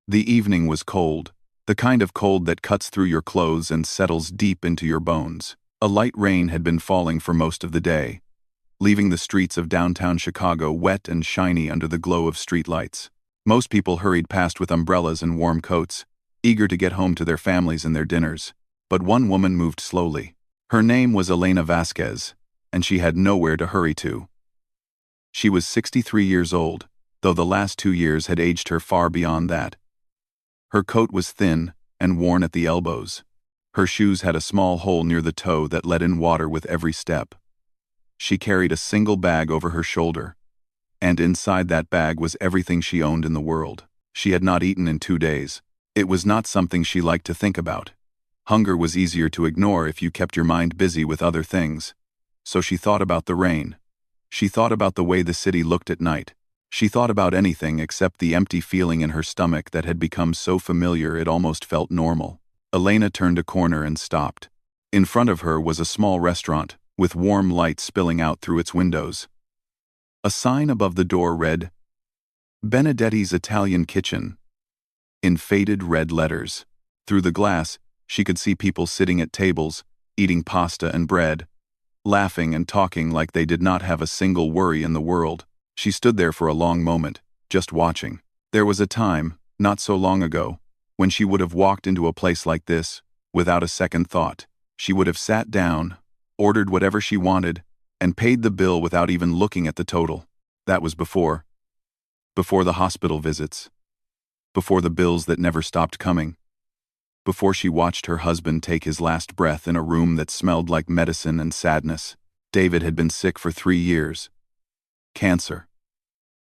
The evening was cold, the kind of cold that cuts through your clothes and settles deep into your bones. A light rain had been falling for most of the day, leaving the streets of downtown Chicago wet and shiny under the glow of streetlights. Most people hurried past with umbrellas and warm coats, eager to get home to their families and their dinners. But one woman moved slowly. Her name was Elena Vasquez, and she had nowhere to hurry to. She was 63 years old, though the last 2 years had aged her far beyond that. Her coat was thin and worn at the elbows. Her shoes had a small hole near the toe that let in water with every step. She carried a single bag over her shoulder, and inside that bag was everything she owned in the world. She had not eaten in 2 days. It was not something she liked to think about. Hunger was easier to ignore if you kept your mind busy with other things. So she thought about the rain. She thought about the way the city looked at night. She thought about anything except the empty feeling in her stomach that had become so familiar it almost felt normal. Elena turned a corner and stopped. In front of her was a small restaurant, with warm light spilling out through its windows. A sign above the door read, "Benedetti's Italian Kitchen," in faded red letters. Through the glass, she could see people sitting at tables, eating pasta and bread, laughing and talking like they did not have a single worry in the world. She stood there for a long moment, just watching. There was a time, not so long ago, when she would have walked into a place like this, without a second thought. She would have sat down, ordered whatever she wanted, and paid the bill without even looking at the total. That was before the hospital visits, before the bills that never stopped coming, before she watched her husband take his last breath in a room that smelled like medicine and sadness. David had been sick for 3 years. Cancer.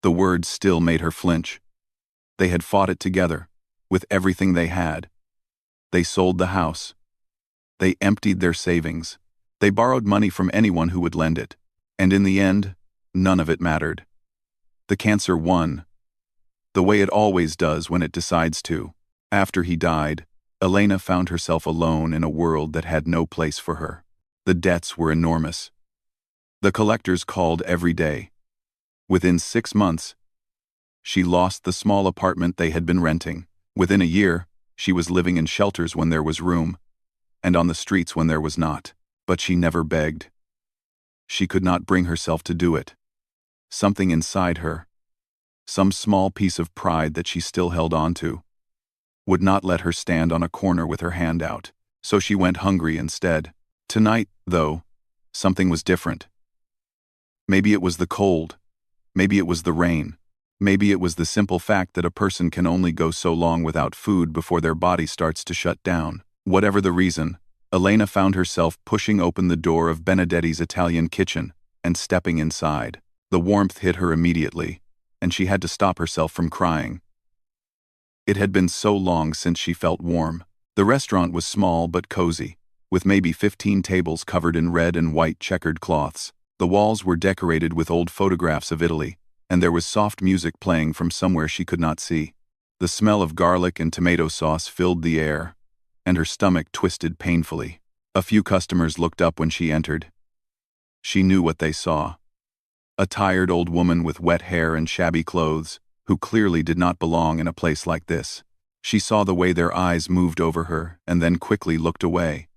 The word still made her flinch. They had fought it together, with everything they had. They sold the house. They emptied their savings. They borrowed money from anyone who would lend it. And in the end, none of it mattered. The cancer won, the way it always does when it decides to. After he died, Elena found herself alone in a world that had no place for her. The debts were enormous. The collectors called every day. Within 6 months, she lost the small apartment they had been renting. Within a year, she was living in shelters when there was room, and on the streets when there was not. But she never begged. She could not bring herself to do it. Something inside her, some small piece of pride that she still held on to, would not let her stand on a corner with her hand out. So she went hungry instead. Tonight, though, something was different. Maybe it was the cold. Maybe it was the rain. Maybe it was the simple fact that a person can only go so long without food before their body starts to shut down. Whatever the reason, Elena found herself pushing open the door of Benedetti's Italian Kitchen and stepping inside. The warmth hit her immediately, and she had to stop herself from crying. It had been so long since she felt warm. The restaurant was small but cozy, with maybe 15 tables covered in red and white checkered cloths. The walls were decorated with old photographs of Italy, and there was soft music playing from somewhere she could not see. The smell of garlic and tomato sauce filled the air, and her stomach twisted painfully. A few customers looked up when she entered. She knew what they saw. A tired old woman with wet hair and shabby clothes, who clearly did not belong in a place like this. She saw the way their eyes moved over her and then quickly looked away.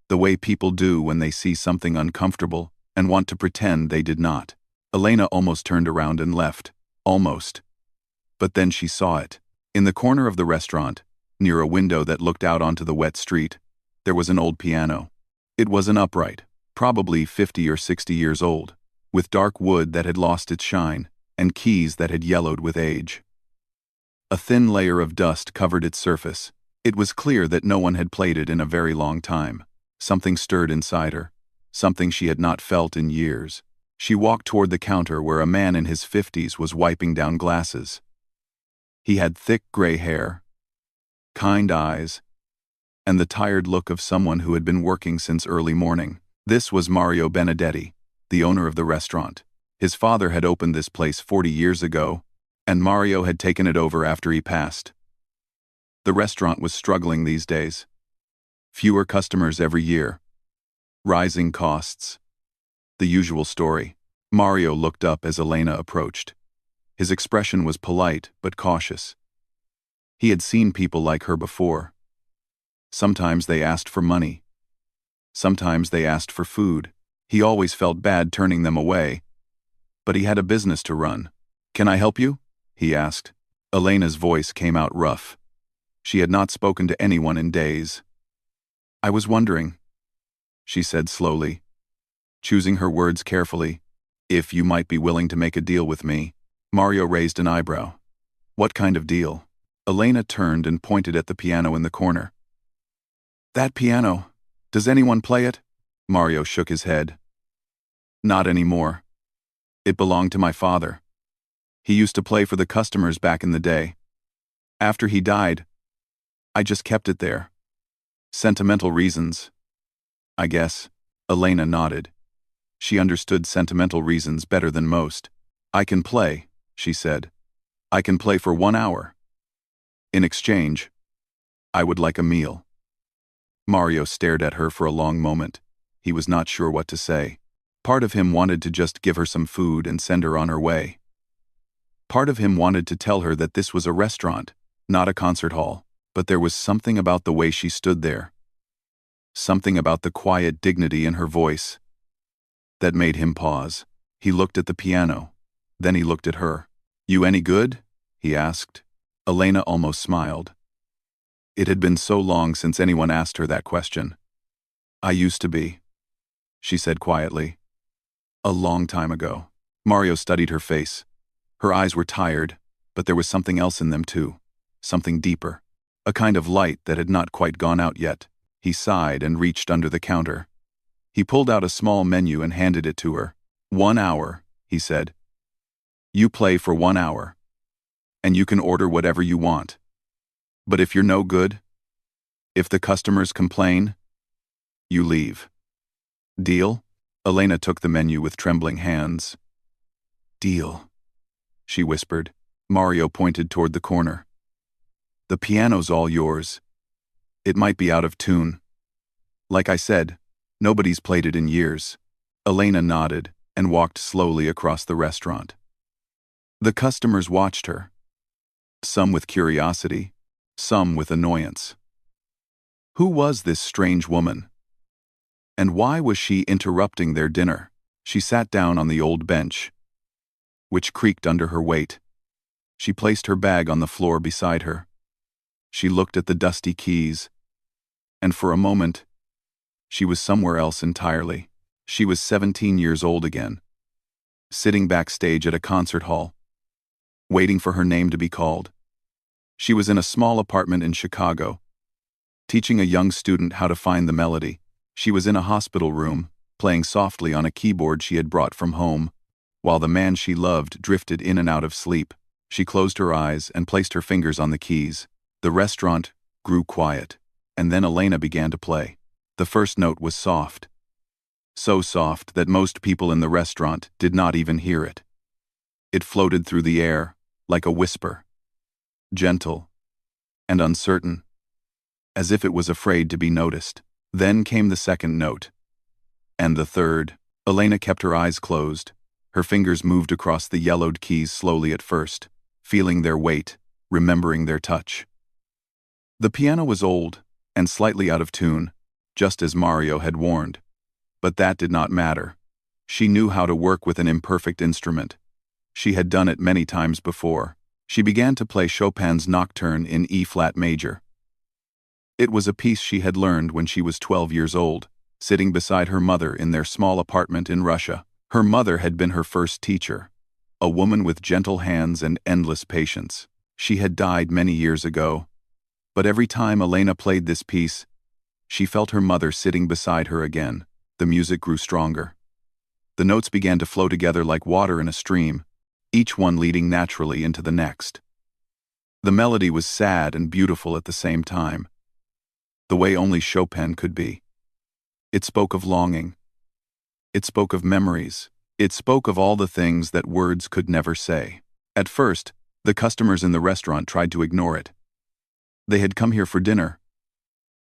The way people do when they see something uncomfortable and want to pretend they did not. Elena almost turned around and left. Almost. But then she saw it. In the corner of the restaurant, near a window that looked out onto the wet street, there was an old piano. It was an upright, probably 50 or 60 years old, with dark wood that had lost its shine, and keys that had yellowed with age. A thin layer of dust covered its surface. It was clear that no one had played it in a very long time. Something stirred inside her, something she had not felt in years. She walked toward the counter where a man in his 50s was wiping down glasses. He had thick gray hair, kind eyes, and the tired look of someone who had been working since early morning. This was Mario Benedetti, the owner of the restaurant. His father had opened this place 40 years ago, and Mario had taken it over after he passed. The restaurant was struggling these days. Fewer customers every year. Rising costs. The usual story. Mario looked up as Elena approached. His expression was polite but cautious. He had seen people like her before. Sometimes they asked for money. Sometimes they asked for food. He always felt bad turning them away, but he had a business to run. "Can I help you?" he asked. Elena's voice came out rough. She had not spoken to anyone in days. "I was wondering," she said slowly, choosing her words carefully, "if you might be willing to make a deal with me." Mario raised an eyebrow. "What kind of deal?" Elena turned and pointed at the piano in the corner. "That piano. Does anyone play it?" Mario shook his head. "Not anymore. It belonged to my father. He used to play for the customers back in the day. After he died, I just kept it there. Sentimental reasons, I guess." Elena nodded. She understood sentimental reasons better than most. "I can play," she said. "I can play for 1 hour. In exchange, I would like a meal." Mario stared at her for a long moment. He was not sure what to say. Part of him wanted to just give her some food and send her on her way. Part of him wanted to tell her that this was a restaurant, not a concert hall, but there was something about the way she stood there. Something about the quiet dignity in her voice that made him pause. He looked at the piano. Then he looked at her. "You any good?" he asked. Elena almost smiled. It had been so long since anyone asked her that question. "I used to be," she said quietly. "A long time ago." Mario studied her face. Her eyes were tired, but there was something else in them too. Something deeper. A kind of light that had not quite gone out yet. He sighed and reached under the counter. He pulled out a small menu and handed it to her. 1 hour, he said. "You play for 1 hour. And you can order whatever you want. But if you're no good, if the customers complain, you leave. Deal?" Elena took the menu with trembling hands. "Deal," she whispered. Mario pointed toward the corner. "The piano's all yours. It might be out of tune. Like I said, nobody's played it in years." Elena nodded and walked slowly across the restaurant. The customers watched her. Some with curiosity, some with annoyance. Who was this strange woman? And why was she interrupting their dinner? She sat down on the old bench, which creaked under her weight. She placed her bag on the floor beside her. She looked at the dusty keys, and for a moment, she was somewhere else entirely. She was 17 years old again, sitting backstage at a concert hall, waiting for her name to be called. She was in a small apartment in Chicago, teaching a young student how to find the melody. She was in a hospital room, playing softly on a keyboard she had brought from home, while the man she loved drifted in and out of sleep. She closed her eyes and placed her fingers on the keys. The restaurant grew quiet, and then Elena began to play. The first note was soft. So soft that most people in the restaurant did not even hear it. It floated through the air, like a whisper. Gentle and uncertain, as if it was afraid to be noticed. Then came the second note. And the third. Elena kept her eyes closed. Her fingers moved across the yellowed keys slowly at first, feeling their weight, remembering their touch. The piano was old and slightly out of tune, just as Mario had warned. But that did not matter. She knew how to work with an imperfect instrument. She had done it many times before. She began to play Chopin's Nocturne in E-flat major. It was a piece she had learned when she was 12 years old, sitting beside her mother in their small apartment in Russia. Her mother had been her first teacher, a woman with gentle hands and endless patience. She had died many years ago, but every time Elena played this piece, she felt her mother sitting beside her again. The music grew stronger. The notes began to flow together like water in a stream, each one leading naturally into the next. The melody was sad and beautiful at the same time, the way only Chopin could be. It spoke of longing. It spoke of memories. It spoke of all the things that words could never say. At first, the customers in the restaurant tried to ignore it. They had come here for dinner,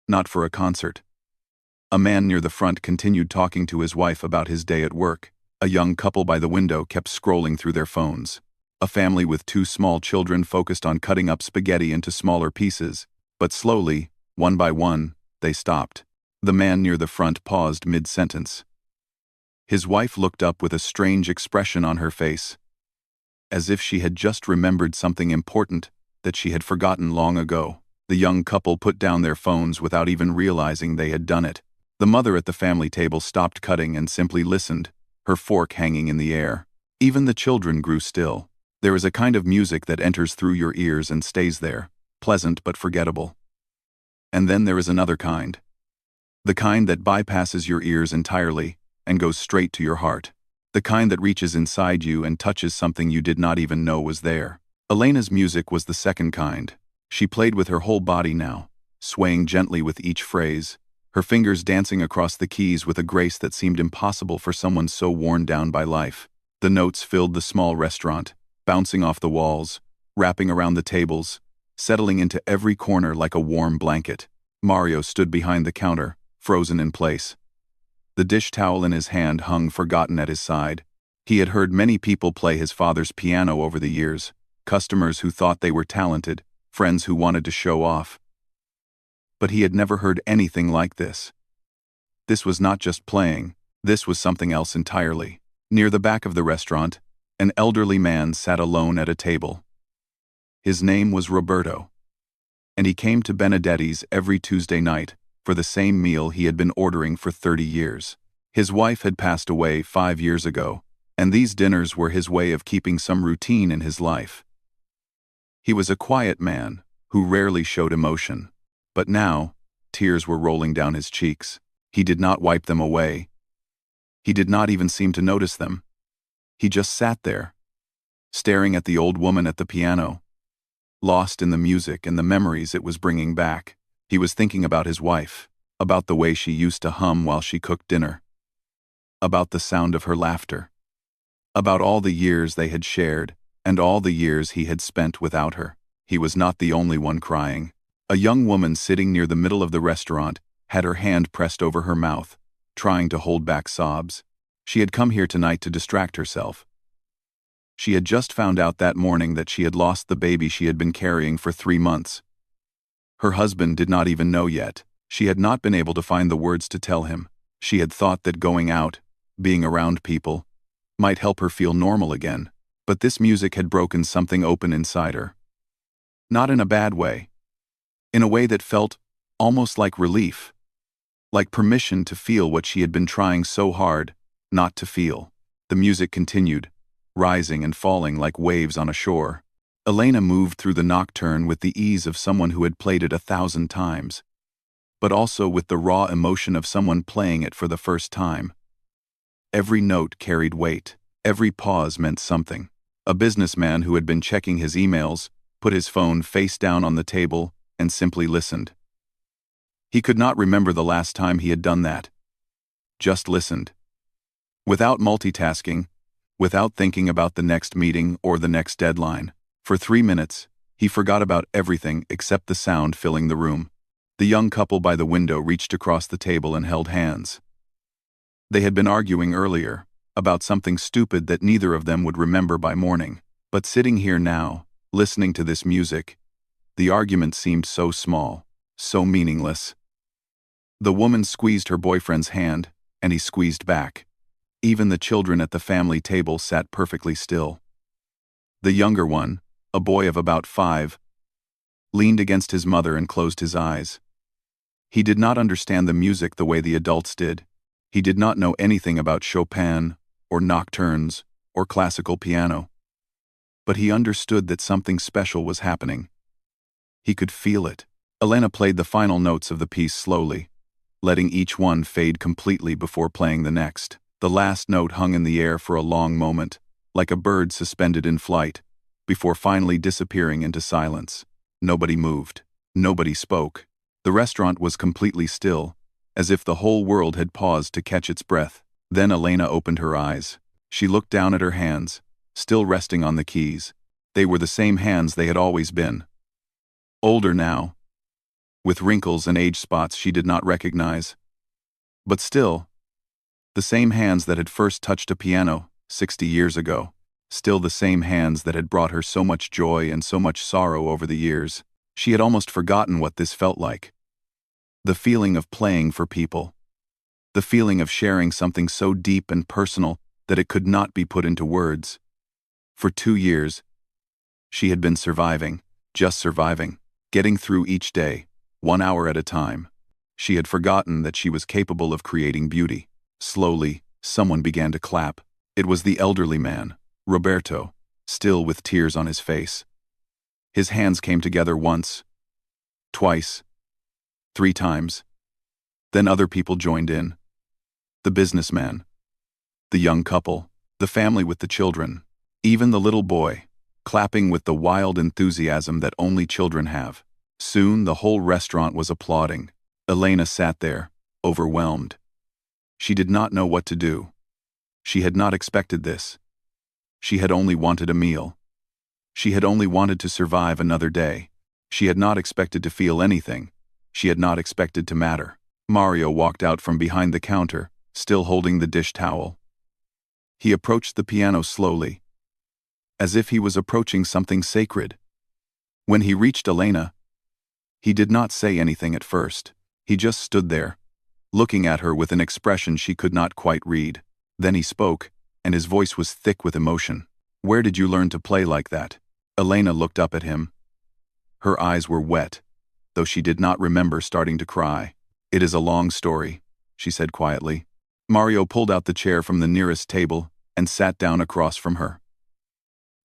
not for a concert. A man near the front continued talking to his wife about his day at work. A young couple by the window kept scrolling through their phones. A family with 2 small children focused on cutting up spaghetti into smaller pieces, but slowly, one by one, they stopped. The man near the front paused mid-sentence. His wife looked up with a strange expression on her face, as if she had just remembered something important that she had forgotten long ago. The young couple put down their phones without even realizing they had done it. The mother at the family table stopped cutting and simply listened, her fork hanging in the air. Even the children grew still. There is a kind of music that enters through your ears and stays there, pleasant but forgettable. And then there is another kind. The kind that bypasses your ears entirely and goes straight to your heart. The kind that reaches inside you and touches something you did not even know was there. Elena's music was the second kind. She played with her whole body now, swaying gently with each phrase, her fingers dancing across the keys with a grace that seemed impossible for someone so worn down by life. The notes filled the small restaurant, bouncing off the walls, wrapping around the tables, settling into every corner like a warm blanket. Mario stood behind the counter, frozen in place. The dish towel in his hand hung forgotten at his side. He had heard many people play his father's piano over the years, customers who thought they were talented, friends who wanted to show off. But he had never heard anything like this. This was not just playing, this was something else entirely. Near the back of the restaurant, an elderly man sat alone at a table. His name was Roberto, and he came to Benedetti's every Tuesday night for the same meal he had been ordering for 30 years. His wife had passed away 5 years ago, and these dinners were his way of keeping some routine in his life. He was a quiet man who rarely showed emotion, but now, tears were rolling down his cheeks. He did not wipe them away. He did not even seem to notice them. He just sat there, staring at the old woman at the piano, lost in the music and the memories it was bringing back. He was thinking about his wife, about the way she used to hum while she cooked dinner, about the sound of her laughter, about all the years they had shared and all the years he had spent without her. He was not the only one crying. A young woman sitting near the middle of the restaurant had her hand pressed over her mouth, trying to hold back sobs. She had come here tonight to distract herself. She had just found out that morning that she had lost the baby she had been carrying for 3 months. Her husband did not even know yet. She had not been able to find the words to tell him. She had thought that going out, being around people, might help her feel normal again. But this music had broken something open inside her. Not in a bad way. In a way that felt almost like relief. Like permission to feel what she had been trying so hard not to feel. The music continued, rising and falling like waves on a shore. Elena moved through the nocturne with the ease of someone who had played it 1,000 times, but also with the raw emotion of someone playing it for the first time. Every note carried weight. Every pause meant something. A businessman who had been checking his emails put his phone face down on the table and simply listened. He could not remember the last time he had done that. Just listened. Without multitasking, without thinking about the next meeting or the next deadline. For 3 minutes, he forgot about everything except the sound filling the room. The young couple by the window reached across the table and held hands. They had been arguing earlier about something stupid that neither of them would remember by morning. But sitting here now, listening to this music, the argument seemed so small, so meaningless. The woman squeezed her boyfriend's hand, and he squeezed back. Even the children at the family table sat perfectly still. The younger one, a boy of about 5, leaned against his mother and closed his eyes. He did not understand the music the way the adults did. He did not know anything about Chopin, or nocturnes, or classical piano. But he understood that something special was happening. He could feel it. Elena played the final notes of the piece slowly, letting each one fade completely before playing the next. The last note hung in the air for a long moment, like a bird suspended in flight, before finally disappearing into silence. Nobody moved. Nobody spoke. The restaurant was completely still, as if the whole world had paused to catch its breath. Then Elena opened her eyes. She looked down at her hands, still resting on the keys. They were the same hands they had always been. Older now, with wrinkles and age spots she did not recognize. But still, the same hands that had first touched a piano 60 years ago. still the same hands that had brought her so much joy and so much sorrow over the years. She had almost forgotten what this felt like. The feeling of playing for people. The feeling of sharing something so deep and personal that it could not be put into words. For 2 years, she had been surviving, just surviving, getting through each day, 1 hour at a time. She had forgotten that she was capable of creating beauty. Slowly, someone began to clap. It was the elderly man, Roberto, still with tears on his face. His hands came together once, twice, 3 times. Then other people joined in. The businessman, the young couple, the family with the children, even the little boy, clapping with the wild enthusiasm that only children have. Soon the whole restaurant was applauding. Elena sat there, overwhelmed. She did not know what to do. She had not expected this. She had only wanted a meal. She had only wanted to survive another day. She had not expected to feel anything. She had not expected to matter. Mario walked out from behind the counter, still holding the dish towel. He approached the piano slowly, as if he was approaching something sacred. When he reached Elena, he did not say anything at first. He just stood there, looking at her with an expression she could not quite read. Then he spoke, and his voice was thick with emotion. "Where did you learn to play like that?" Elena looked up at him. Her eyes were wet, though she did not remember starting to cry. "It is a long story," she said quietly. Mario pulled out the chair from the nearest table and sat down across from her.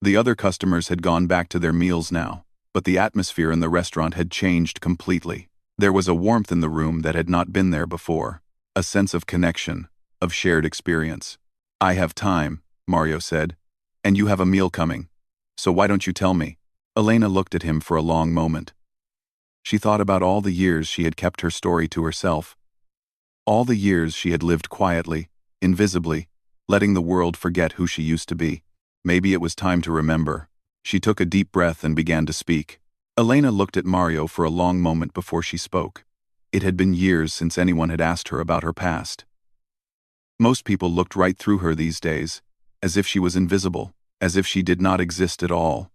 The other customers had gone back to their meals now, but the atmosphere in the restaurant had changed completely. There was a warmth in the room that had not been there before, a sense of connection, of shared experience. "I have time," Mario said, "and you have a meal coming. So why don't you tell me?" Elena looked at him for a long moment. She thought about all the years she had kept her story to herself. All the years she had lived quietly, invisibly, letting the world forget who she used to be. Maybe it was time to remember. She took a deep breath and began to speak. Elena looked at Mario for a long moment before she spoke. It had been years since anyone had asked her about her past. Most people looked right through her these days, as if she was invisible, as if she did not exist at all.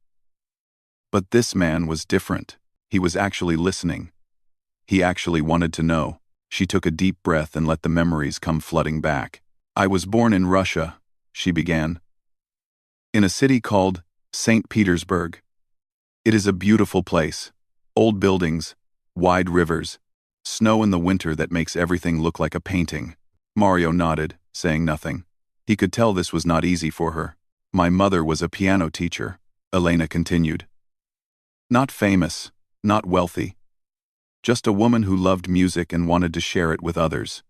But this man was different. He was actually listening. He actually wanted to know. She took a deep breath and let the memories come flooding back. "I was born in Russia," she began, "in a city called St. Petersburg. It is a beautiful place. Old buildings, wide rivers, snow in the winter that makes everything look like a painting." Mario nodded, saying nothing. He could tell this was not easy for her. "My mother was a piano teacher," Elena continued. "Not famous, not wealthy. Just a woman who loved music and wanted to share it with others.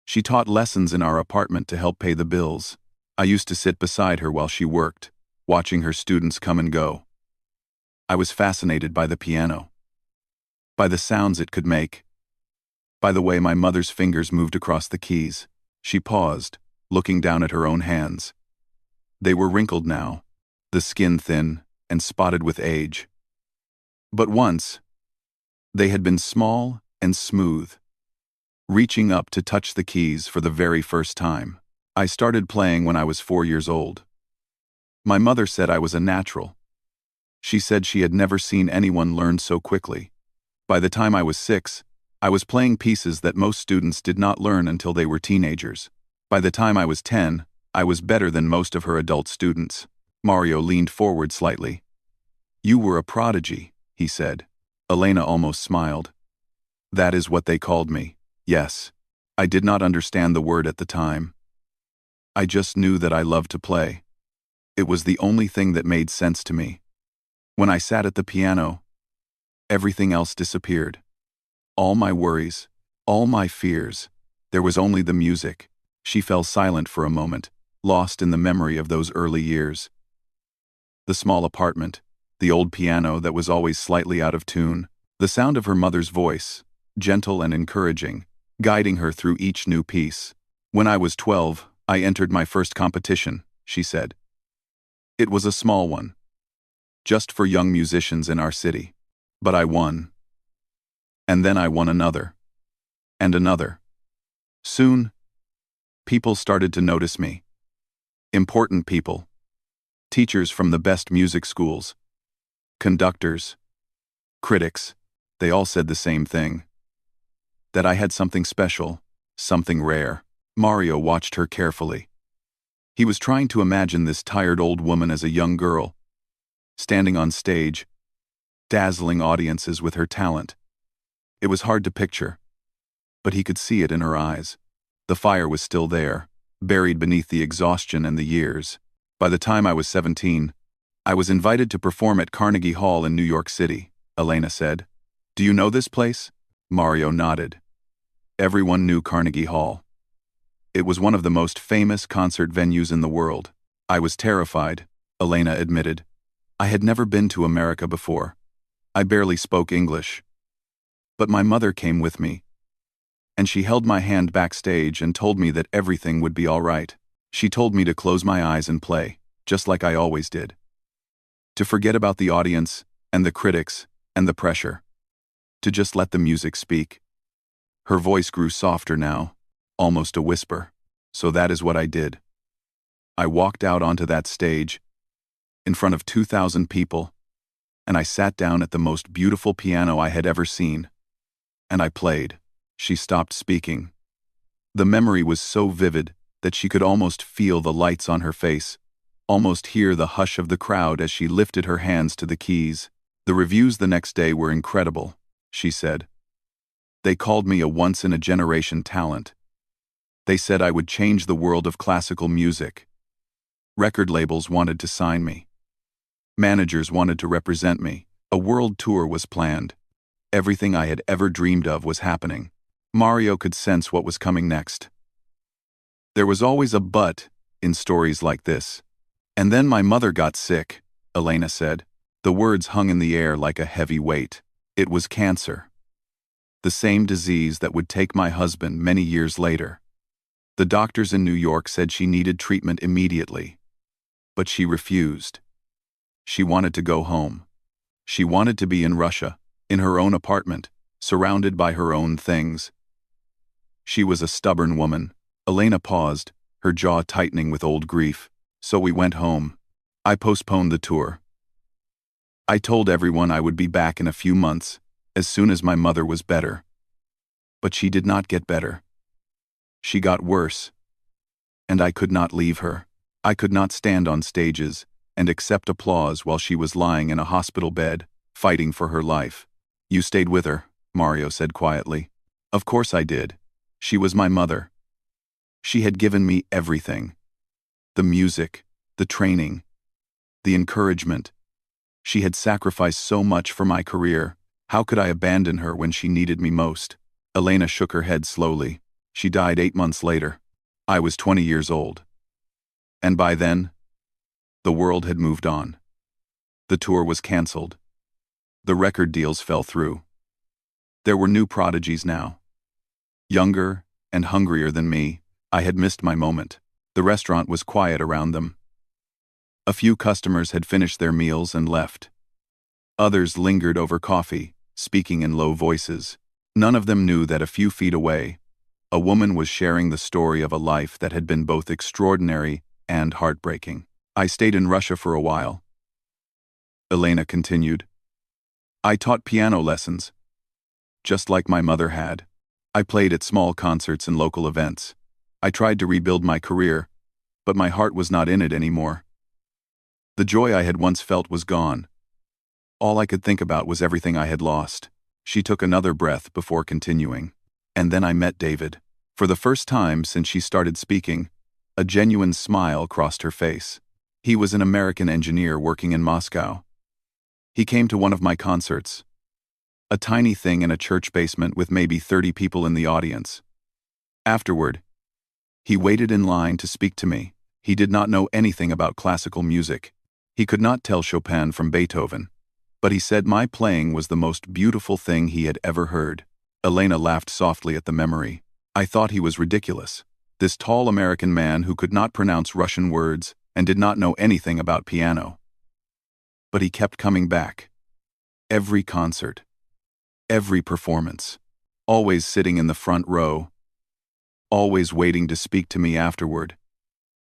She taught lessons in our apartment to help pay the bills. I used to sit beside her while she worked, watching her students come and go. I was fascinated by the piano, by the sounds it could make, by the way my mother's fingers moved across the keys." She paused, looking down at her own hands. They were wrinkled now, the skin thin and spotted with age. But once, they had been small and smooth, reaching up to touch the keys for the very first time. "I started playing when I was 4 years old. My mother said I was a natural. She said she had never seen anyone learn so quickly. By the time I was 6, I was playing pieces that most students did not learn until they were teenagers. By the time I was 10, I was better than most of her adult students." Mario leaned forward slightly. "You were a prodigy," he said. Elena almost smiled. "That is what they called me. Yes. I did not understand the word at the time. I just knew that I loved to play. It was the only thing that made sense to me. When I sat at the piano, everything else disappeared. All my worries, all my fears. There was only the music." She fell silent for a moment, lost in the memory of those early years. The small apartment, the old piano that was always slightly out of tune, the sound of her mother's voice, gentle and encouraging, guiding her through each new piece. "When I was 12, I entered my first competition," she said. "It was a small one, just for young musicians in our city. But I won. And then I won another. And another. Soon, people started to notice me. Important people. Teachers from the best music schools, conductors, critics, they all said the same thing. That I had something special, something rare. Mario watched her carefully. He was trying to imagine this tired old woman as a young girl, standing on stage, dazzling audiences with her talent. It was hard to picture, but he could see it in her eyes. The fire was still there, buried beneath the exhaustion and the years. By the time I was 17, I was invited to perform at Carnegie Hall in New York City, Elena said. Do you know this place? Mario nodded. Everyone knew Carnegie Hall. It was one of the most famous concert venues in the world. I was terrified, Elena admitted. I had never been to America before. I barely spoke English. But my mother came with me, and she held my hand backstage and told me that everything would be all right. She told me to close my eyes and play, just like I always did. To forget about the audience, and the critics, and the pressure. To just let the music speak. Her voice grew softer now, almost a whisper. So that is what I did. I walked out onto that stage, in front of 2,000 people, and I sat down at the most beautiful piano I had ever seen. And I played. She stopped speaking. The memory was so vivid that she could almost feel the lights on her face, almost hear the hush of the crowd as she lifted her hands to the keys. The reviews the next day were incredible, she said. They called me a once-in-a-generation talent. They said I would change the world of classical music. Record labels wanted to sign me. Managers wanted to represent me. A world tour was planned. Everything I had ever dreamed of was happening. Mario could sense what was coming next. There was always a but in stories like this. And then my mother got sick, Elena said. The words hung in the air like a heavy weight. It was cancer. The same disease that would take my husband many years later. The doctors in New York said she needed treatment immediately. But she refused. She wanted to go home. She wanted to be in Russia, in her own apartment, surrounded by her own things. She was a stubborn woman. Elena paused, her jaw tightening with old grief. So we went home. I postponed the tour. I told everyone I would be back in a few months, as soon as my mother was better. But she did not get better. She got worse. And I could not leave her. I could not stand on stages and accept applause while she was lying in a hospital bed, fighting for her life. You stayed with her, Mario said quietly. Of course I did. She was my mother. She had given me everything. The music, the training, the encouragement. She had sacrificed so much for my career. How could I abandon her when she needed me most? Elena shook her head slowly. She died 8 months later. I was 20 years old. And by then, the world had moved on. The tour was canceled. The record deals fell through. There were new prodigies now. Younger and hungrier than me, I had missed my moment. The restaurant was quiet around them. A few customers had finished their meals and left. Others lingered over coffee, speaking in low voices. None of them knew that a few feet away, a woman was sharing the story of a life that had been both extraordinary and heartbreaking. I stayed in Russia for a while. Elena continued. I taught piano lessons, just like my mother had. I played at small concerts and local events. I tried to rebuild my career, but my heart was not in it anymore. The joy I had once felt was gone. All I could think about was everything I had lost. She took another breath before continuing. And then I met David. For the first time since she started speaking, a genuine smile crossed her face. He was an American engineer working in Moscow. He came to one of my concerts. A tiny thing in a church basement with maybe 30 people in the audience. Afterward, he waited in line to speak to me. He did not know anything about classical music. He could not tell Chopin from Beethoven. But he said my playing was the most beautiful thing he had ever heard. Elena laughed softly at the memory. I thought he was ridiculous. This tall American man who could not pronounce Russian words and did not know anything about piano. But he kept coming back. Every concert. Every performance. Always sitting in the front row. Always waiting to speak to me afterward.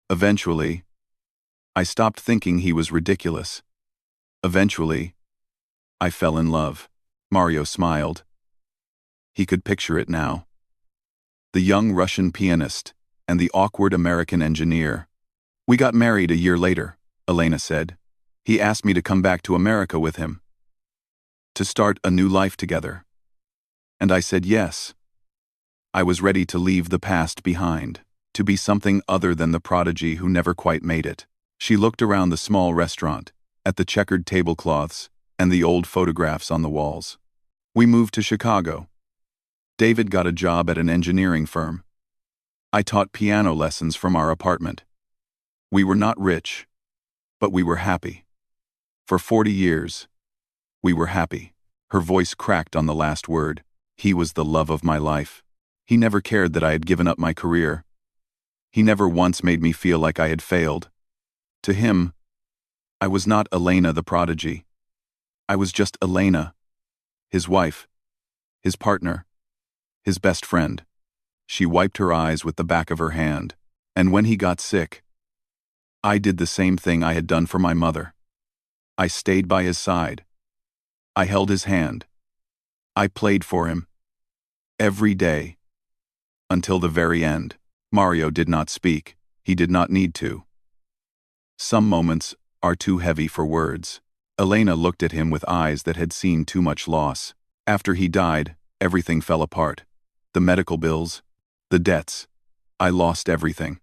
Eventually, I stopped thinking he was ridiculous. Eventually, I fell in love. Mario smiled. He could picture it now. The young Russian pianist and the awkward American engineer. We got married a year later, Elena said. He asked me to come back to America with him, to start a new life together. And I said yes. I was ready to leave the past behind, to be something other than the prodigy who never quite made it. She looked around the small restaurant, at the checkered tablecloths and the old photographs on the walls. We moved to Chicago. David got a job at an engineering firm. I taught piano lessons from our apartment. We were not rich, but we were happy. For 40 years, we were happy. Her voice cracked on the last word. He was the love of my life. He never cared that I had given up my career. He never once made me feel like I had failed. To him, I was not Elena the prodigy. I was just Elena, his wife, his partner, his best friend. She wiped her eyes with the back of her hand. And when he got sick, I did the same thing I had done for my mother. I stayed by his side. I held his hand. I played for him. Every day. Until the very end. Mario did not speak. He did not need to. Some moments are too heavy for words. Elena looked at him with eyes that had seen too much loss. After he died, everything fell apart. The medical bills, the debts. I lost everything.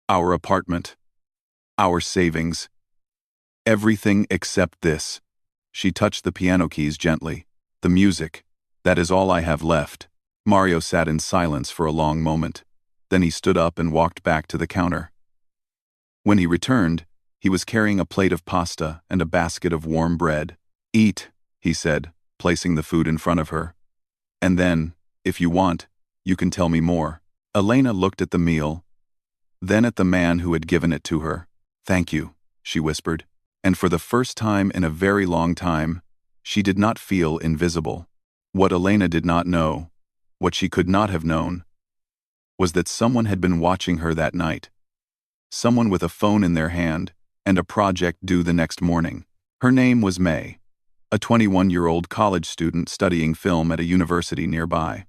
Our apartment. Our savings. Everything except this. She touched the piano keys gently. The music. That is all I have left. Mario sat in silence for a long moment. Then he stood up and walked back to the counter. When he returned, he was carrying a plate of pasta and a basket of warm bread. Eat, he said, placing the food in front of her. And then, if you want, you can tell me more. Elena looked at the meal, then at the man who had given it to her. Thank you, she whispered. And for the first time in a very long time, she did not feel invisible. What Elena did not know, what she could not have known, was that someone had been watching her that night. Someone with a phone in their hand and a project due the next morning. Her name was May, a 21-year-old college student studying film at a university nearby.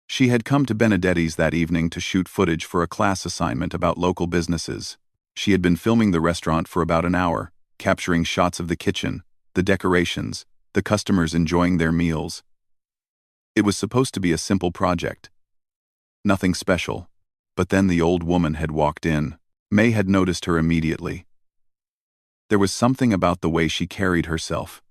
She had come to Benedetti's that evening to shoot footage for a class assignment about local businesses. She had been filming the restaurant for about an hour, capturing shots of the kitchen, the decorations, the customers enjoying their meals. It was supposed to be a simple project. Nothing special. But then the old woman had walked in. May had noticed her immediately. There was something about the way she carried herself.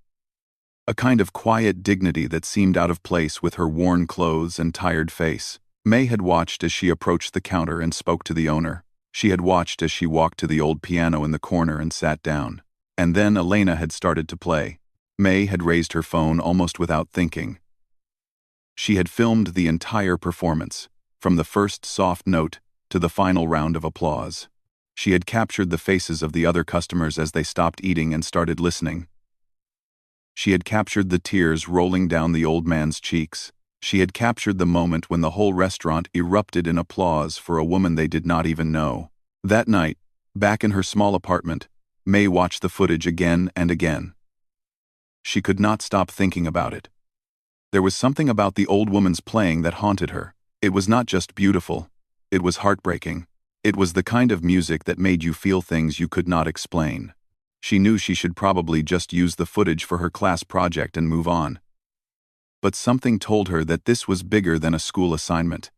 A kind of quiet dignity that seemed out of place with her worn clothes and tired face. May had watched as she approached the counter and spoke to the owner. She had watched as she walked to the old piano in the corner and sat down. And then Elena had started to play. May had raised her phone almost without thinking. She had filmed the entire performance, from the first soft note to the final round of applause. She had captured the faces of the other customers as they stopped eating and started listening. She had captured the tears rolling down the old man's cheeks. She had captured the moment when the whole restaurant erupted in applause for a woman they did not even know. That night, back in her small apartment, May watched the footage again and again. She could not stop thinking about it. There was something about the old woman's playing that haunted her. It was not just beautiful. It was heartbreaking. It was the kind of music that made you feel things you could not explain. She knew she should probably just use the footage for her class project and move on. But something told her that this was bigger than a school assignment.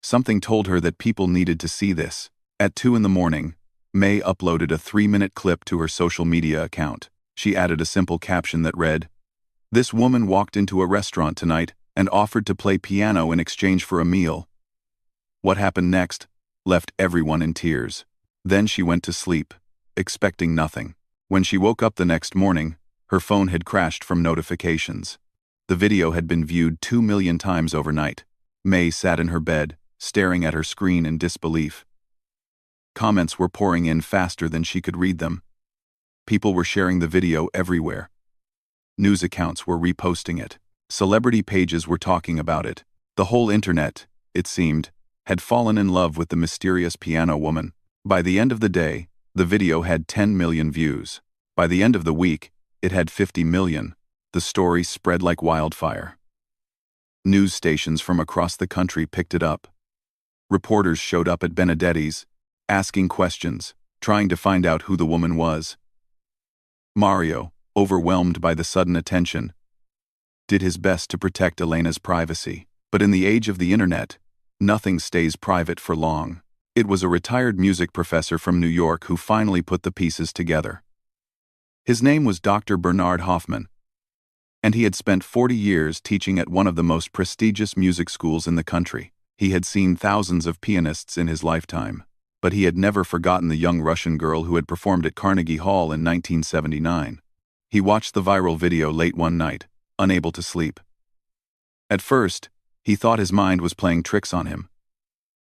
Something told her that people needed to see this. At 2 a.m, May uploaded a 3-minute clip to her social media account. She added a simple caption that read, "This woman walked into a restaurant tonight and offered to play piano in exchange for a meal." What happened next left everyone in tears. Then she went to sleep, expecting nothing. When she woke up the next morning, her phone had crashed from notifications. The video had been viewed 2 million times overnight. May sat in her bed, staring at her screen in disbelief. Comments were pouring in faster than she could read them. People were sharing the video everywhere. News accounts were reposting it. Celebrity pages were talking about it. The whole internet, it seemed, had fallen in love with the mysterious piano woman. By the end of the day, the video had 10 million views. By the end of the week, it had 50 million. The story spread like wildfire. News stations from across the country picked it up. Reporters showed up at Benedetti's, asking questions, trying to find out who the woman was. Mario, overwhelmed by the sudden attention, did his best to protect Elena's privacy. But in the age of the internet, nothing stays private for long. It was a retired music professor from New York who finally put the pieces together. His name was Dr. Bernard Hoffman, and he had spent 40 years teaching at one of the most prestigious music schools in the country. He had seen thousands of pianists in his lifetime, but he had never forgotten the young Russian girl who had performed at Carnegie Hall in 1979. He watched the viral video late one night, unable to sleep. At first, he thought his mind was playing tricks on him.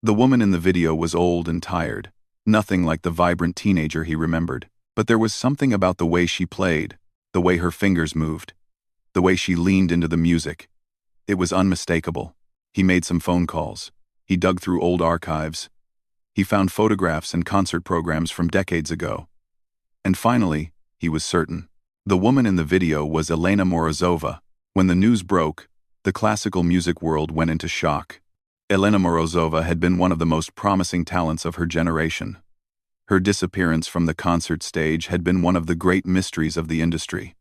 The woman in the video was old and tired, nothing like the vibrant teenager he remembered. But there was something about the way she played, the way her fingers moved, the way she leaned into the music. It was unmistakable. He made some phone calls. He dug through old archives. He found photographs and concert programs from decades ago. And finally, he was certain. The woman in the video was Elena Morozova. When the news broke, the classical music world went into shock. Elena Morozova had been one of the most promising talents of her generation. Her disappearance from the concert stage had been one of the great mysteries of the industry.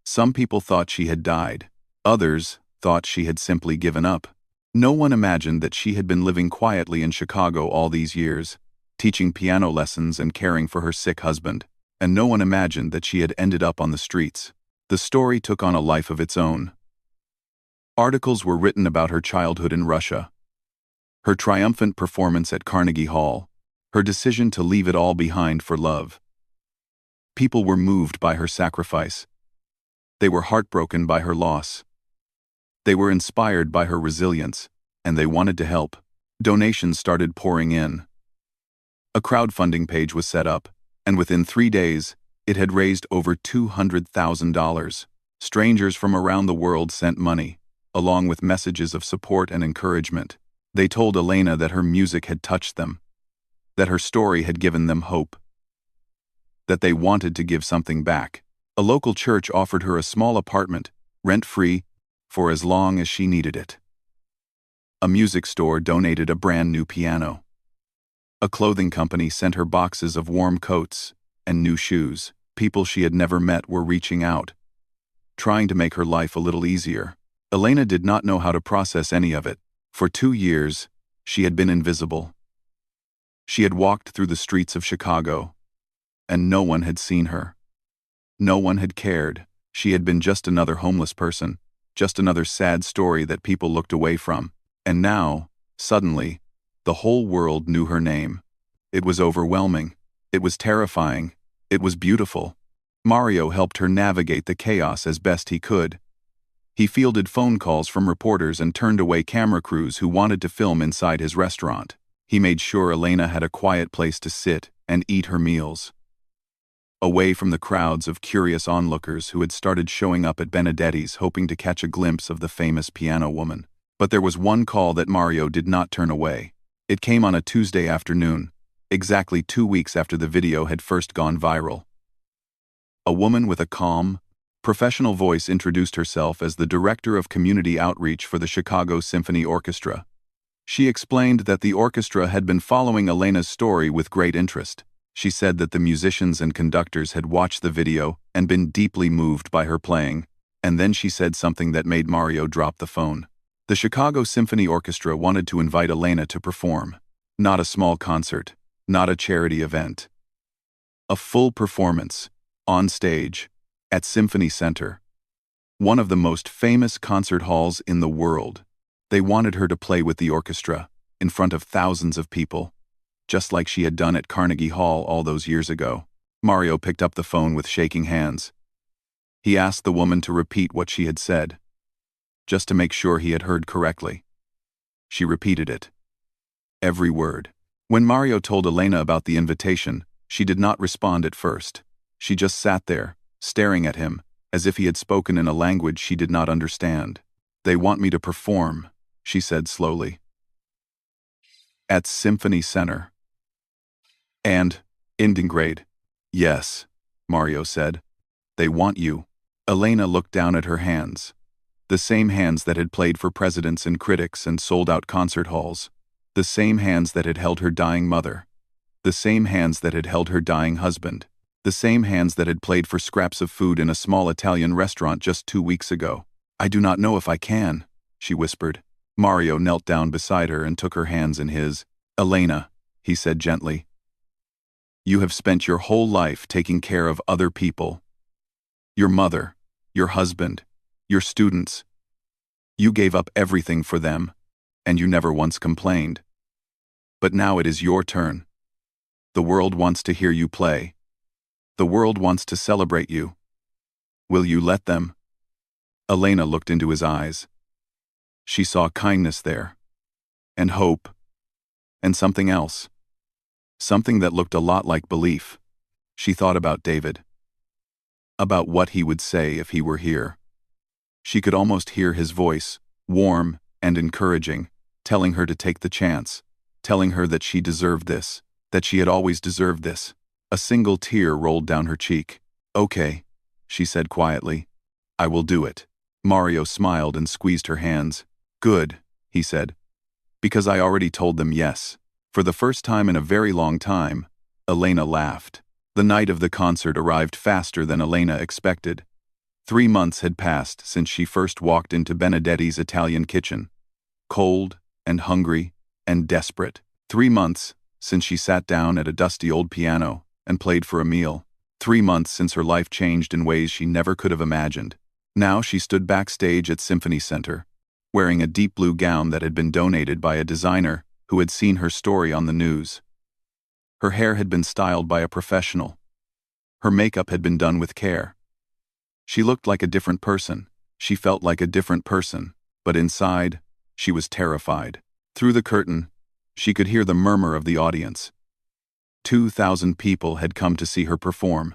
Some people thought she had died. Others thought she had simply given up. No one imagined that she had been living quietly in Chicago all these years, teaching piano lessons and caring for her sick husband. And no one imagined that she had ended up on the streets. The story took on a life of its own. Articles were written about her childhood in Russia, her triumphant performance at Carnegie Hall, her decision to leave it all behind for love. People were moved by her sacrifice. They were heartbroken by her loss. They were inspired by her resilience, and they wanted to help. Donations started pouring in. A crowdfunding page was set up, and within 3 days, it had raised over $200,000. Strangers from around the world sent money, along with messages of support and encouragement. They told Elena that her music had touched them, that her story had given them hope, that they wanted to give something back. A local church offered her a small apartment, rent-free, for as long as she needed it. A music store donated a brand new piano. A clothing company sent her boxes of warm coats and new shoes. People she had never met were reaching out, trying to make her life a little easier. Elena did not know how to process any of it. For 2 years, she had been invisible. She had walked through the streets of Chicago, and no one had seen her. No one had cared. She had been just another homeless person, just another sad story that people looked away from. And now, suddenly, the whole world knew her name. It was overwhelming. It was terrifying. It was beautiful. Mario helped her navigate the chaos as best he could. He fielded phone calls from reporters and turned away camera crews who wanted to film inside his restaurant. He made sure Elena had a quiet place to sit and eat her meals, away from the crowds of curious onlookers who had started showing up at Benedetti's hoping to catch a glimpse of the famous piano woman. But there was one call that Mario did not turn away. It came on a Tuesday afternoon, exactly 2 weeks after the video had first gone viral. A woman with a calm, professional voice introduced herself as the director of community outreach for the Chicago Symphony Orchestra. She explained that the orchestra had been following Elena's story with great interest. She said that the musicians and conductors had watched the video and been deeply moved by her playing, and then she said something that made Mario drop the phone. The Chicago Symphony Orchestra wanted to invite Elena to perform. Not a small concert, not a charity event. A full performance, on stage, at Symphony Center, one of the most famous concert halls in the world. They wanted her to play with the orchestra, in front of thousands of people, just like she had done at Carnegie Hall all those years ago. Mario picked up the phone with shaking hands. He asked the woman to repeat what she had said, just to make sure he had heard correctly. She repeated it, every word. When Mario told Elena about the invitation, she did not respond at first. She just sat there, staring at him, as if he had spoken in a language she did not understand. "They want me to perform," she said slowly. "At Symphony Center." And, ending grade. Yes, Mario said. They want you. Elena looked down at her hands. The same hands that had played for presidents and critics and sold out concert halls. The same hands that had held her dying mother. The same hands that had held her dying husband. The same hands that had played for scraps of food in a small Italian restaurant just 2 weeks ago. I do not know if I can, she whispered. Mario knelt down beside her and took her hands in his. Elena, he said gently. You have spent your whole life taking care of other people. Your mother, your husband, your students. You gave up everything for them, and you never once complained. But now it is your turn. The world wants to hear you play. The world wants to celebrate you. Will you let them? Elena looked into his eyes. She saw kindness there, and hope, and something else. Something that looked a lot like belief. She thought about David. About what he would say if he were here. She could almost hear his voice, warm and encouraging, telling her to take the chance, telling her that she deserved this, that she had always deserved this. A single tear rolled down her cheek. Okay, she said quietly. I will do it. Mario smiled and squeezed her hands. Good, he said. Because I already told them yes. For the first time in a very long time, Elena laughed. The night of the concert arrived faster than Elena expected. 3 months had passed since she first walked into Benedetti's Italian kitchen. Cold and hungry and desperate. 3 months since she sat down at a dusty old piano and played for a meal. 3 months since her life changed in ways she never could have imagined. Now she stood backstage at Symphony Center, wearing a deep blue gown that had been donated by a designer who had seen her story on the news. Her hair had been styled by a professional. Her makeup had been done with care. She looked like a different person. She felt like a different person, but inside, she was terrified. Through the curtain, she could hear the murmur of the audience. 2,000 people had come to see her perform.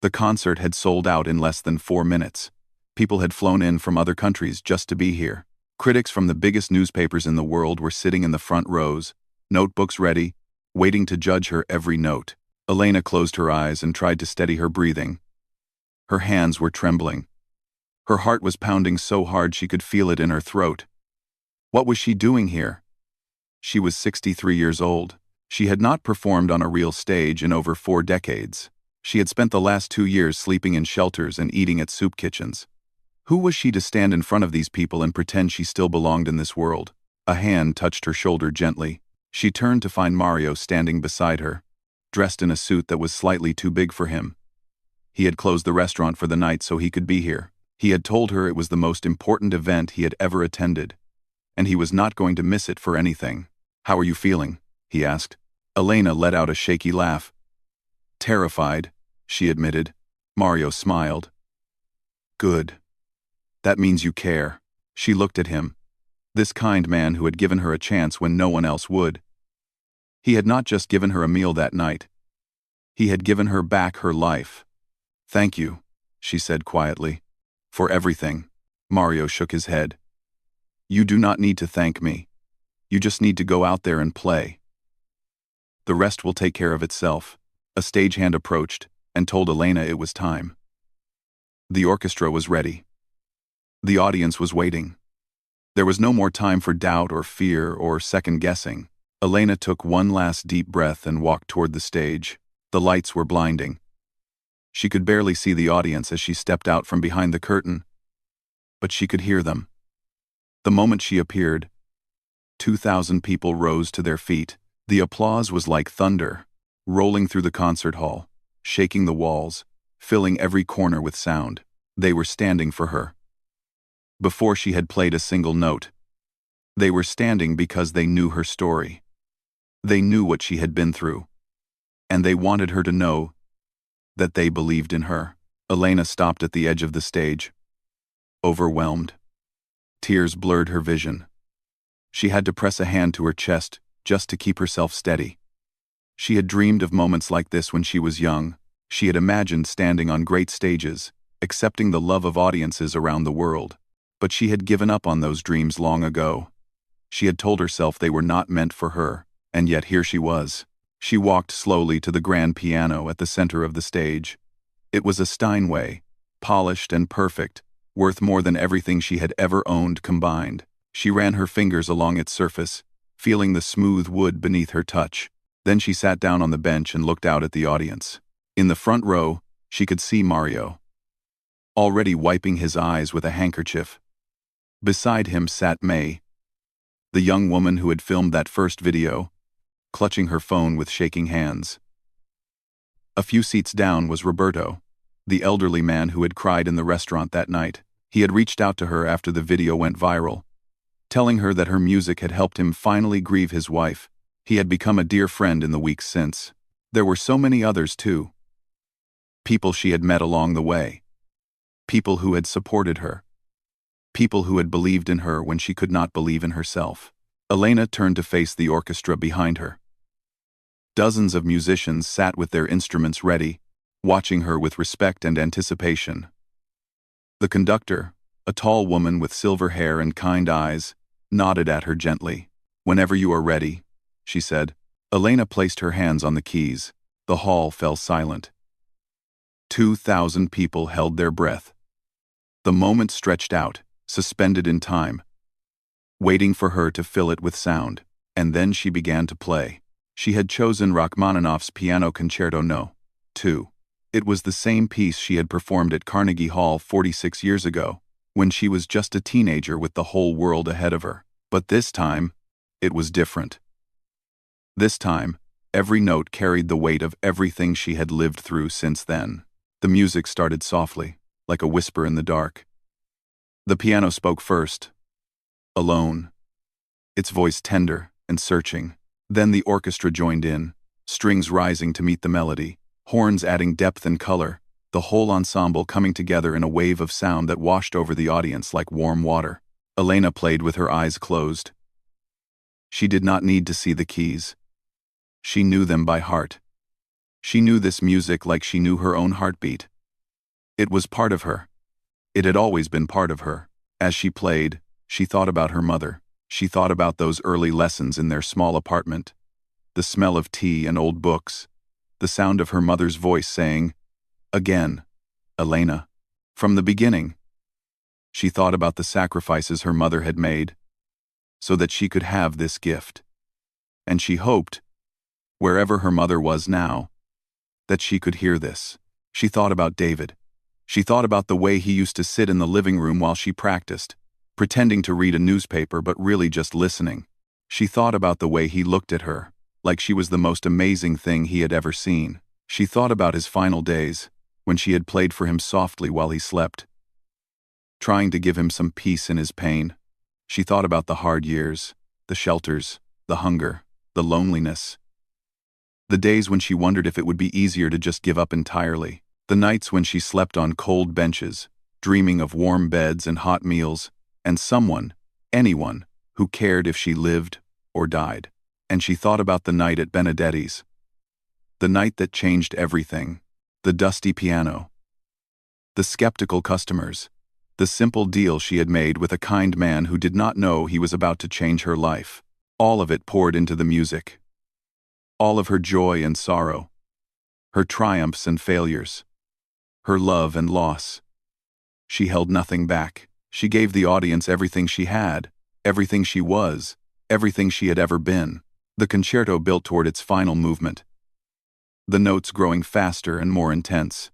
The concert had sold out in less than 4 minutes. People had flown in from other countries just to be here. Critics from the biggest newspapers in the world were sitting in the front rows, notebooks ready, waiting to judge her every note. Elena closed her eyes and tried to steady her breathing. Her hands were trembling. Her heart was pounding so hard she could feel it in her throat. What was she doing here? She was 63 years old. She had not performed on a real stage in over 4 decades. She had spent the last 2 years sleeping in shelters and eating at soup kitchens. Who was she to stand in front of these people and pretend she still belonged in this world? A hand touched her shoulder gently. She turned to find Mario standing beside her, dressed in a suit that was slightly too big for him. He had closed the restaurant for the night so he could be here. He had told her it was the most important event he had ever attended, and he was not going to miss it for anything. How are you feeling? He asked. Elena let out a shaky laugh. Terrified, she admitted. Mario smiled. Good. That means you care. She looked at him. This kind man who had given her a chance when no one else would. He had not just given her a meal that night. He had given her back her life. Thank you, she said quietly. For everything. Mario shook his head. You do not need to thank me. You just need to go out there and play. The rest will take care of itself. A stagehand approached and told Elena it was time. The orchestra was ready. The audience was waiting. There was no more time for doubt or fear or second-guessing. Elena took one last deep breath and walked toward the stage. The lights were blinding. She could barely see the audience as she stepped out from behind the curtain, but she could hear them. The moment she appeared, 2,000 people rose to their feet. The applause was like thunder, rolling through the concert hall, shaking the walls, filling every corner with sound. They were standing for her. Before she had played a single note. They were standing because they knew her story. They knew what she had been through. And they wanted her to know that they believed in her. Elena stopped at the edge of the stage, overwhelmed. Tears blurred her vision. She had to press a hand to her chest just to keep herself steady. She had dreamed of moments like this when she was young. She had imagined standing on great stages, accepting the love of audiences around the world. But she had given up on those dreams long ago. She had told herself they were not meant for her, and yet here she was. She walked slowly to the grand piano at the center of the stage. It was a Steinway, polished and perfect, worth more than everything she had ever owned combined. She ran her fingers along its surface, feeling the smooth wood beneath her touch. Then she sat down on the bench and looked out at the audience. In the front row, she could see Mario, already wiping his eyes with a handkerchief. Beside him sat May, the young woman who had filmed that first video, clutching her phone with shaking hands. A few seats down was Roberto, the elderly man who had cried in the restaurant that night. He had reached out to her after the video went viral, telling her that her music had helped him finally grieve his wife. He had become a dear friend in the weeks since. There were so many others too. People she had met along the way. People who had supported her. People who had believed in her when she could not believe in herself. Elena turned to face the orchestra behind her. Dozens of musicians sat with their instruments ready, watching her with respect and anticipation. The conductor, a tall woman with silver hair and kind eyes, nodded at her gently. "Whenever you are ready," she said. Elena placed her hands on the keys. The hall fell silent. 2,000 people held their breath. The moment stretched out, suspended in time, waiting for her to fill it with sound. And then she began to play. She had chosen Rachmaninoff's Piano Concerto No. 2. It was the same piece she had performed at Carnegie Hall 46 years ago, when she was just a teenager with the whole world ahead of her. But this time, it was different. This time, every note carried the weight of everything she had lived through since then. The music started softly, like a whisper in the dark. The piano spoke first, alone, its voice tender and searching. Then the orchestra joined in, strings rising to meet the melody, horns adding depth and color, the whole ensemble coming together in a wave of sound that washed over the audience like warm water. Elena played with her eyes closed. She did not need to see the keys. She knew them by heart. She knew this music like she knew her own heartbeat. It was part of her. It had always been part of her. As she played, she thought about her mother. She thought about those early lessons in their small apartment, the smell of tea and old books, the sound of her mother's voice saying, "Again, Elena." From the beginning, she thought about the sacrifices her mother had made so that she could have this gift. And she hoped, wherever her mother was now, that she could hear this. She thought about David. She thought about the way he used to sit in the living room while she practiced, pretending to read a newspaper but really just listening. She thought about the way he looked at her, like she was the most amazing thing he had ever seen. She thought about his final days, when she had played for him softly while he slept, trying to give him some peace in his pain. She thought about the hard years, the shelters, the hunger, the loneliness. The days when she wondered if it would be easier to just give up entirely. The nights when she slept on cold benches, dreaming of warm beds and hot meals, and someone, anyone, who cared if she lived or died. And she thought about the night at Benedetti's. The night that changed everything. The dusty piano. The skeptical customers. The simple deal she had made with a kind man who did not know he was about to change her life. All of it poured into the music. All of her joy and sorrow. Her triumphs and failures. Her love and loss. She held nothing back. She gave the audience everything she had, everything she was, everything she had ever been. The concerto built toward its final movement, the notes growing faster and more intense.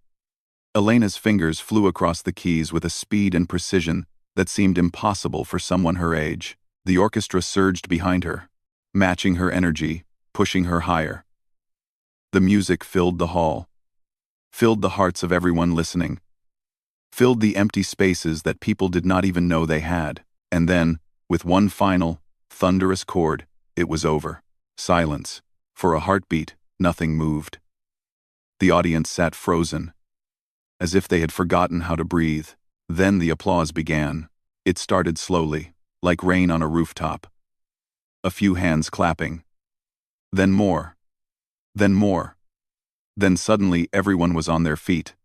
Elena's fingers flew across the keys with a speed and precision that seemed impossible for someone her age. The orchestra surged behind her, matching her energy, pushing her higher. The music filled the hall, filled the hearts of everyone listening, filled the empty spaces that people did not even know they had. And then, with one final, thunderous chord, it was over. Silence. For a heartbeat, nothing moved. The audience sat frozen, as if they had forgotten how to breathe. Then the applause began. It started slowly, like rain on a rooftop. A few hands clapping. Then more. Then more. Then suddenly everyone was on their feet,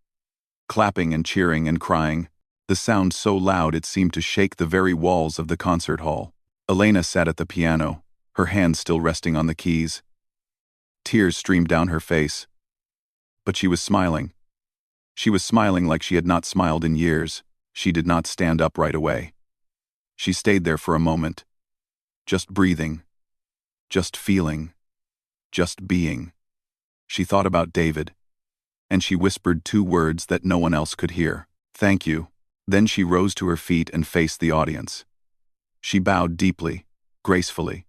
clapping and cheering and crying, the sound so loud it seemed to shake the very walls of the concert hall. Elena sat at the piano, her hands still resting on the keys. Tears streamed down her face. But she was smiling. She was smiling like she had not smiled in years. She did not stand up right away. She stayed there for a moment, just breathing, just feeling, just being. She thought about David, and she whispered 2 words that no one else could hear. "Thank you." Then she rose to her feet and faced the audience. She bowed deeply, gracefully,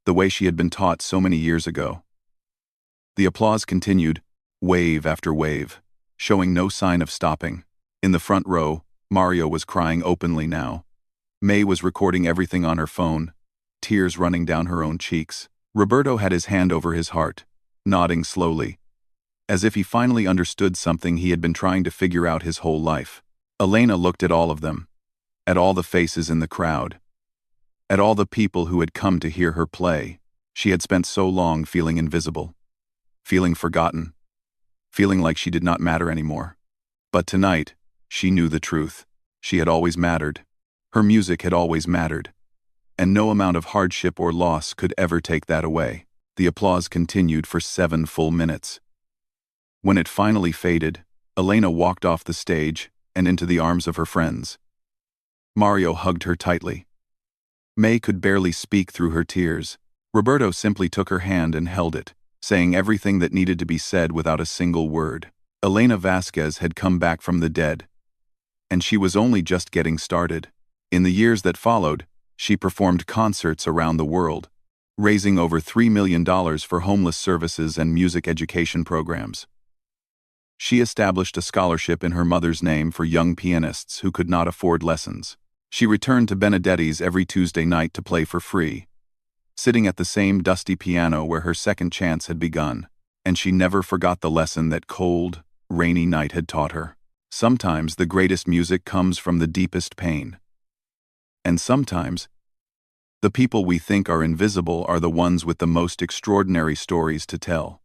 the way she had been taught so many years ago. The applause continued, wave after wave, showing no sign of stopping. In the front row, Mario was crying openly now. May was recording everything on her phone, tears running down her own cheeks. Roberto had his hand over his heart, nodding slowly, as if he finally understood something he had been trying to figure out his whole life. Elena looked at all of them, at all the faces in the crowd, at all the people who had come to hear her play. She had spent so long feeling invisible, feeling forgotten, feeling like she did not matter anymore. But tonight, she knew the truth. She had always mattered. Her music had always mattered. And no amount of hardship or loss could ever take that away. The applause continued for 7 full minutes. When it finally faded, Elena walked off the stage and into the arms of her friends. Mario hugged her tightly. May could barely speak through her tears. Roberto simply took her hand and held it, saying everything that needed to be said without a single word. Elena Vasquez had come back from the dead, and she was only just getting started. In the years that followed, she performed concerts around the world, raising over $3 million for homeless services and music education programs. She established a scholarship in her mother's name for young pianists who could not afford lessons. She returned to Benedetti's every Tuesday night to play for free, sitting at the same dusty piano where her second chance had begun, and she never forgot the lesson that cold, rainy night had taught her. Sometimes the greatest music comes from the deepest pain. And sometimes, the people we think are invisible are the ones with the most extraordinary stories to tell.